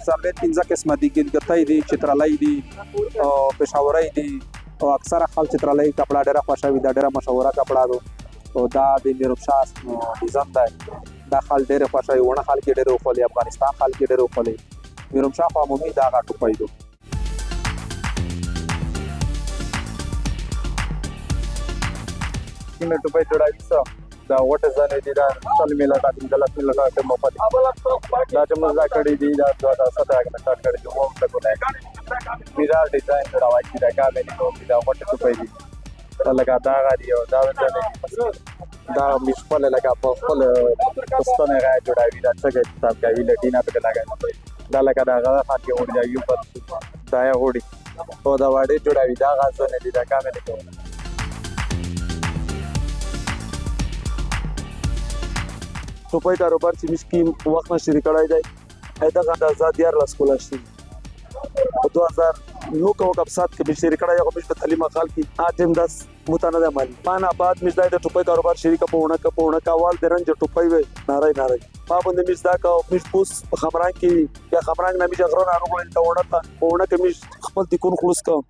څلوېښت 15 قسمه دي ګلګتۍ دي چترالۍ دي او پېښورۍ دي او اکثره خلک چترالۍ کپړه ډېره خوښوي دا ډېره مشهوره کپړه ده او دا د میروشاه ډیزاین دی دا خلک ډېر خوښوي ونه خلک یې ډېر وخولي افغانستان خلک یې ډېر وخولي میروشاه خو عمومي دا هغه ټوپۍ ده کومې ټوپۍ جوړوي څه دا غوټې ځانې دي دا 100 میله ټاکل 10 میله ټاکل موقع دي دا چې موږ دا کړي دي دا 2017 کې سٹارټ کړي دي وو ټکو نه میرا ډیزاین جوړوي چې دا کار نه کوي دا غوټې ټوپۍ دي لکه دا غادي او دا ځانې دا مشپل لکه په خپل پستانه غا جوړوي دا څنګه حساب کوي لټینا په لګا دا لکه دا غا خاطر وړي دا یو پر دا یې وړي او دا وړي جوړوي دا غا ځانې دي دا کار نه کوي ټوپۍ کاروبار چې موږ کې وخت نه شروع کړی دی دغه اندازه 14 کال شي په 2009 کو کب سات کې شروع کړی هغه موږ په تعلیم خال کې 8-10 متنده عمل پانا بعد موږ د ټوپۍ کاروبار شروع کپونه کاوال درن چې ټوپۍ وي نارای ما باندې موږ دا کو موږ پوس خمران کې یا خمران نه موږ غرونه راغلل ته ونه کې موږ خپل د کون خلص کوم